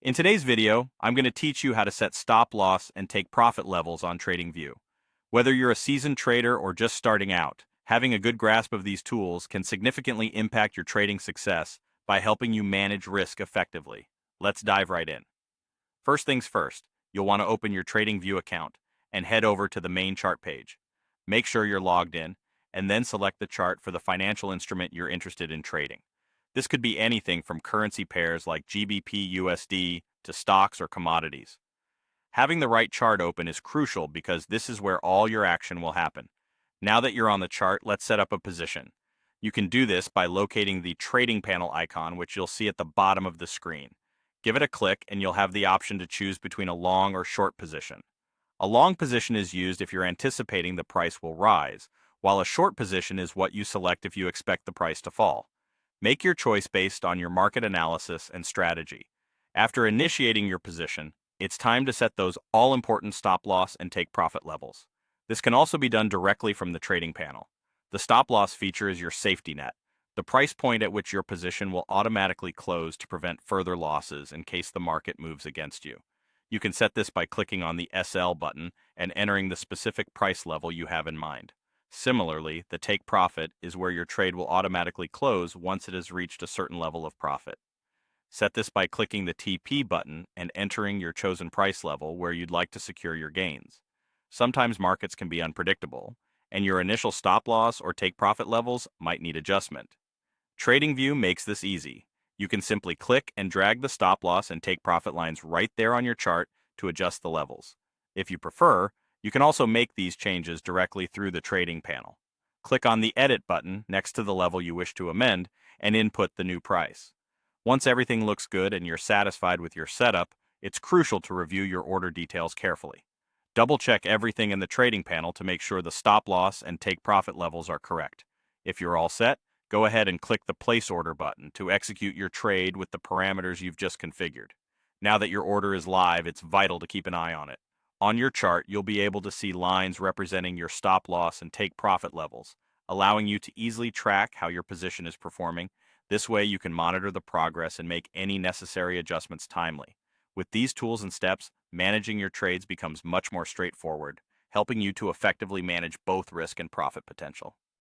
In today's video, I'm going to teach you how to set stop loss and take profit levels on TradingView. Whether you're a seasoned trader or just starting out, having a good grasp of these tools can significantly impact your trading success by helping you manage risk effectively. Let's dive right in. First things first, you'll want to open your TradingView account and head over to the main chart page. Make sure you're logged in, and then select the chart for the financial instrument you're interested in trading. This could be anything from currency pairs like GBP USD to stocks or commodities. Having the right chart open is crucial because this is where all your action will happen. Now that you're on the chart, let's set up a position. You can do this by locating the trading panel icon, which you'll see at the bottom of the screen. Give it a click and you'll have the option to choose between a long or short position. A long position is used if you're anticipating the price will rise, while a short position is what you select if you expect the price to fall. Make your choice based on your market analysis and strategy. After initiating your position, it's time to set those all-important stop loss and take profit levels. This can also be done directly from the trading panel. The stop loss feature is your safety net, the price point at which your position will automatically close to prevent further losses in case the market moves against you. You can set this by clicking on the SL button and entering the specific price level you have in mind. Similarly, the take profit is where your trade will automatically close once it has reached a certain level of profit. Set this by clicking the TP button and entering your chosen price level where you'd like to secure your gains. Sometimes markets can be unpredictable, and your initial stop loss or take profit levels might need adjustment. TradingView makes this easy. You can simply click and drag the stop loss and take profit lines right there on your chart to adjust the levels. If you prefer, you can also make these changes directly through the trading panel. Click on the Edit button next to the level you wish to amend and input the new price. Once everything looks good and you're satisfied with your setup, it's crucial to review your order details carefully. Double-check everything in the trading panel to make sure the stop loss and take profit levels are correct. If you're all set, go ahead and click the Place Order button to execute your trade with the parameters you've just configured. Now that your order is live, it's vital to keep an eye on it. On your chart, you'll be able to see lines representing your stop loss and take profit levels, allowing you to easily track how your position is performing. This way you can monitor the progress and make any necessary adjustments timely. With these tools and steps, managing your trades becomes much more straightforward, helping you to effectively manage both risk and profit potential.